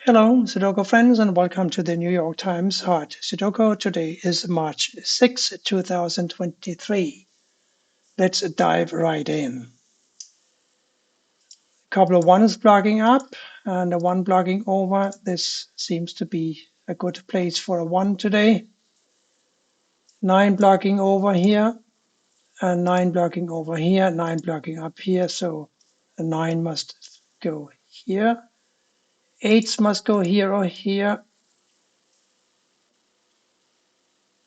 Hello, Sudoku friends, and welcome to the New York Times Hard Sudoku. Today is March 6, 2023. Let's dive right in. A couple of ones blocking up and a one blocking over. This seems to be a good place for a one today. 9 blocking over here and 9 blocking over here, 9 blocking up here. So the 9 must go here. 8s must go here or here.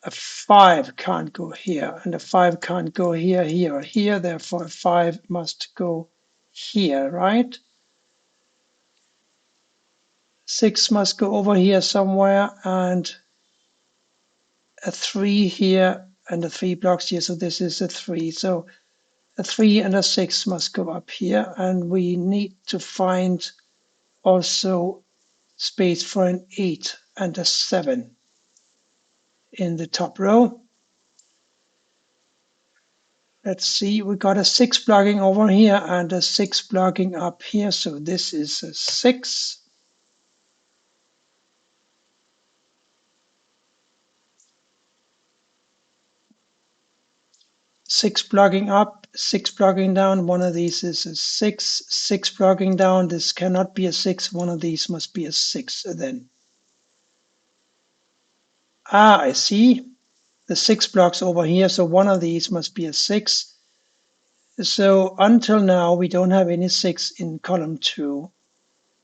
A 5 can't go here, and a 5 can't go here, here, or here. Therefore, a 5 must go here, right? 6 must go over here somewhere, and a 3 here, and a 3 blocks here. So this is a 3. So a 3 and a 6 must go up here, and we need to find also space for an 8 and a 7 in the top row. Let's see, we got a 6 blocking over here and a 6 blocking up here. So this is a 6. 6 blocking up, 6 blocking down. One of these is a 6. 6 blocking down. This cannot be a 6. One of these must be a 6 then. I see. The 6 blocks over here. So one of these must be a 6. So until now, we don't have any 6 in column 2.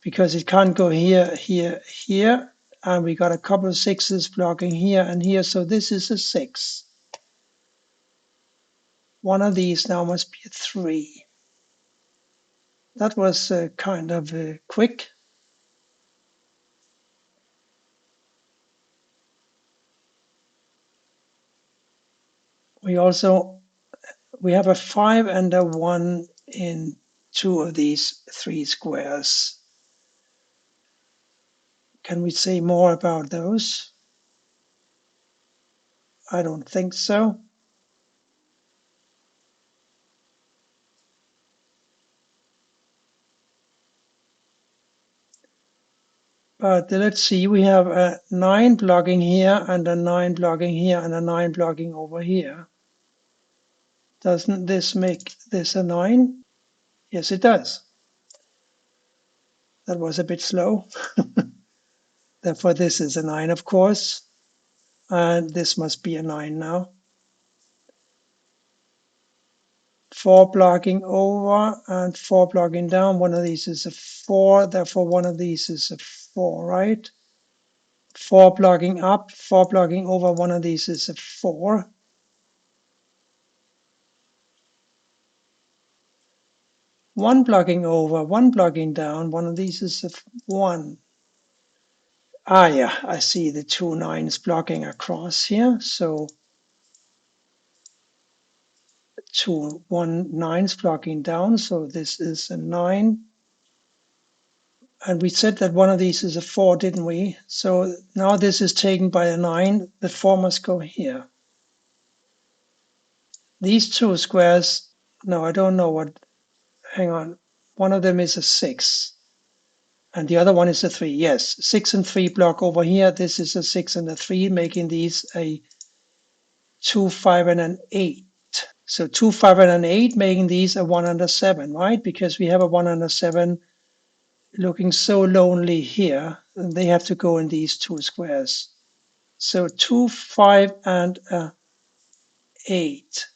Because it can't go here, here, here. And we got a couple of 6s blocking here and here. So this is a 6. One of these now must be a 3. That was kind of quick. We have a 5 and a 1 in 2 of these 3 squares. Can we say more about those? I don't think so. But let's see, we have a 9 blocking here and a 9 blocking here and a 9 blocking over here. Doesn't this make this a 9? Yes, it does. That was a bit slow. Therefore, this is a 9, of course. And this must be a 9 now. 4 blocking over and 4 blocking down. One of these is a 4. Therefore, one of these is a 4, right? 4 blocking up, 4 blocking over. One of these is a 4. One blocking over, one blocking down. One of these is a 1. Ah, yeah, I see the 2 9s blocking across here. So 2 1 9s blocking down. So this is a 9. And we said that one of these is a 4, didn't we? So now this is taken by a 9. The 4 must go here. These 2 squares, no, I don't know what, hang on. One of them is a 6. And the other one is a 3. Yes, 6 and 3 block over here. This is a 6 and a 3, making these a 2, 5, and an 8. So 2, 5, and an 8, making these a 1 and a 7, right? Because we have a 1 and a 7 looking so lonely here. And they have to go in these 2 squares. So 2, 5, and a 8.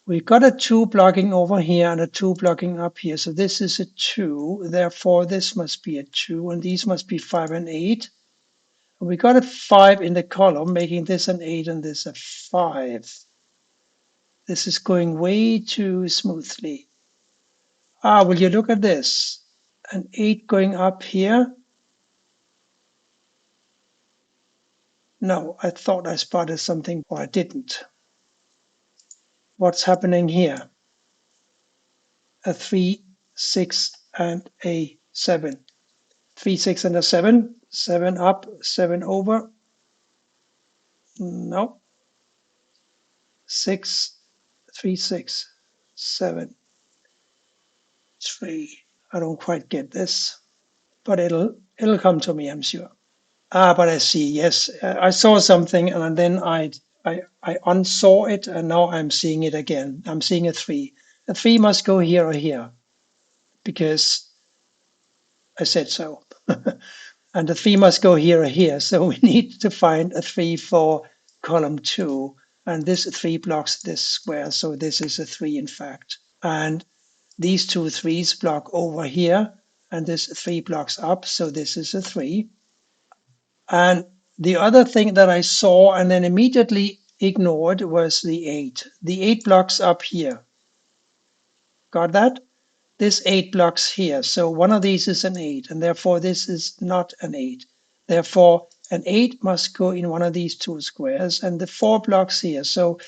We've got a 2 blocking over here and a 2 blocking up here. So this is a 2. Therefore, this must be a 2. And these must be 5 and 8. And we got a 5 in the column, making this an 8 and this a 5. This is going way too smoothly. Ah, will you look at this? An 8 going up here. No, I thought I spotted something, or I didn't. What's happening here? A 3, 6, and a 7. 3, 6, and a 7. 7 up, 7 over. No. 6, 3, 6, 7, 3. I don't quite get this, but it'll come to me, I'm sure. But I see, yes, I saw something and then I unsaw it and now I'm seeing it again. I'm seeing a 3. A 3 must go here or here because I said so. And the 3 must go here or here. So we need to find a 3 for column 2. And this 3 blocks this square. So this is a 3 in fact. And these two threes block over here. And this 3 blocks up. So this is a 3. And the other thing that I saw and then immediately ignored was the 8. The 8 blocks up here. Got that? This 8 blocks here. So one of these is an 8, and therefore this is not an 8. Therefore, an 8 must go in one of these two squares, and the 4 blocks here. So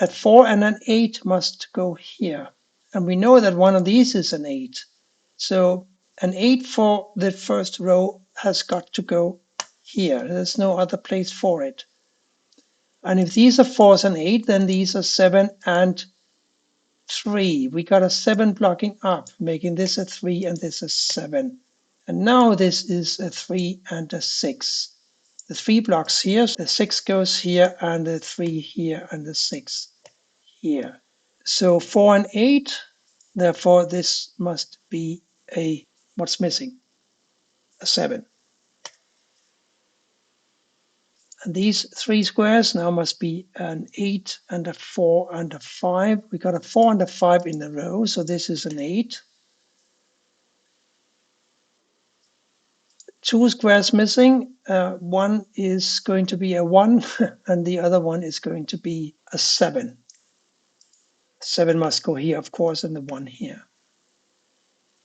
a 4 and an 8 must go here. And we know that one of these is an 8. So an 8 for the first row has got to go here. There's no other place for it. And if these are 4s and 8, then these are 7 and 3. We got a 7 blocking up, making this a 3 and this a 7. And now this is a 3 and a 6. The 3 blocks here, the 6 goes here, and the 3 here, and the 6 here. So 4 and 8, therefore this must be what's missing? A 7. And these 3 squares now must be an 8 and a 4 and a 5. We got a 4 and a 5 in a row, so this is an 8. 2 squares missing. One is going to be a 1 and the other one is going to be a 7. 7 must go here, of course, and the 1 here.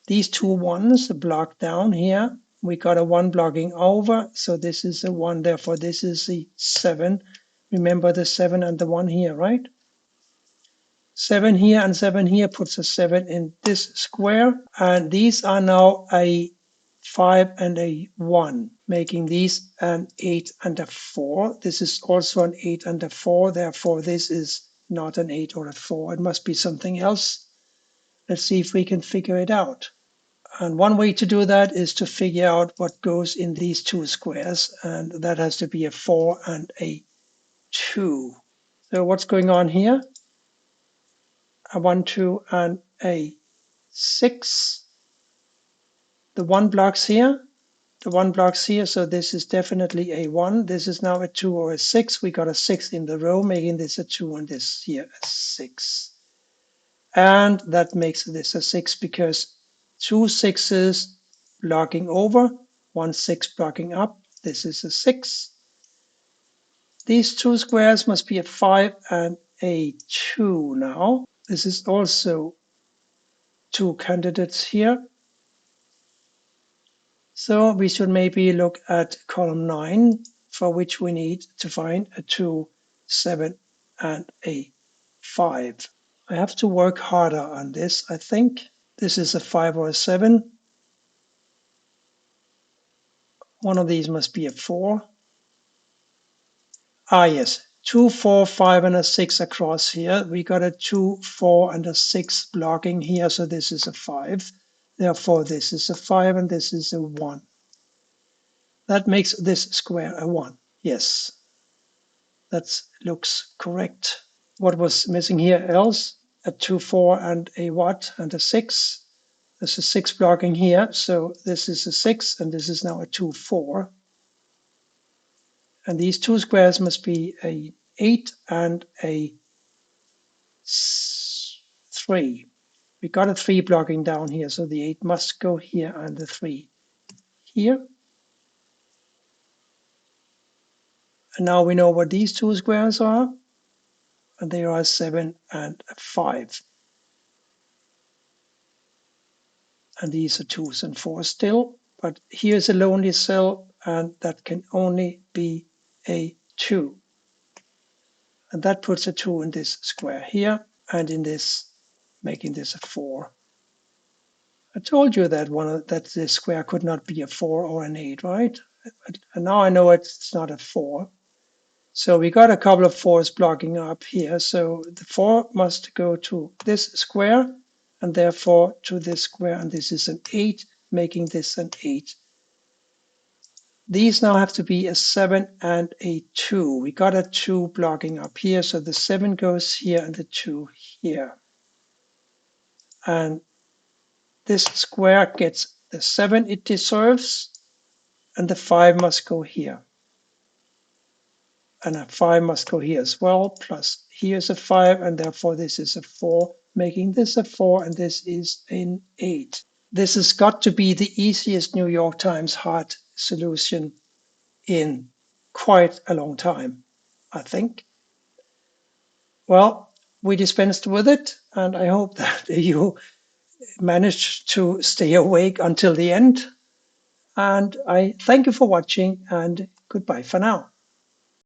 These two ones block down here. We got a 1 blocking over, so this is a 1, therefore this is the 7. Remember the 7 and the 1 here, right? 7 here and 7 here puts a 7 in this square, and these are now a 5 and a 1, making these an 8 and a 4. This is also an 8 and a 4, therefore this is not an 8 or a 4. It must be something else. Let's see if we can figure it out. And one way to do that is to figure out what goes in these two squares, and that has to be a 4 and a 2. So what's going on here? A 1, 2, and a 6. The 1 blocks here. The 1 blocks here, so this is definitely a 1. This is now a 2 or a 6. We got a 6 in the row, making this a 2 and this here a 6. And that makes this a 6 because 2 6s blocking over, 1 6 blocking up. This is a 6. These two squares must be a 5 and a 2 now. This is also 2 candidates here. So we should maybe look at column 9, for which we need to find a 2, 7, and a 5. I have to work harder on this, I think. This is a 5 or a 7. One of these must be a 4. Ah, yes, 2, 4, 5, and a 6 across here. We got a 2, 4, and a 6 blocking here, so this is a 5. Therefore, this is a 5, and this is a 1. That makes this square a 1. Yes, that looks correct. What was missing here else? A 2, 4, and a what? And a 6. There's a 6 blocking here, so this is a 6, and this is now a 2, 4. And these two squares must be a 8 and a 3. We got a 3 blocking down here, so the 8 must go here and the 3 here. And now we know what these two squares are, and they are 7 and 5. And these are 2s and 4s still, but here's a lonely cell, and that can only be a 2. And that puts a 2 in this square here, and in this, making this a 4. I told you that that this square could not be a 4 or an 8, right? And now I know it's not a 4. So we got a couple of 4s blocking up here. So the 4 must go to this square, and therefore to this square, and this is an 8, making this an 8. These now have to be a 7 and a 2. We got a 2 blocking up here, so the 7 goes here and the 2 here. And this square gets the 7 it deserves, and the 5 must go here. And a 5 must go here as well, plus here's a 5, and therefore this is a 4, making this a 4, and this is an 8. This has got to be the easiest New York Times hard solution in quite a long time, I think. Well, we dispensed with it, and I hope that you managed to stay awake until the end. And I thank you for watching, and goodbye for now.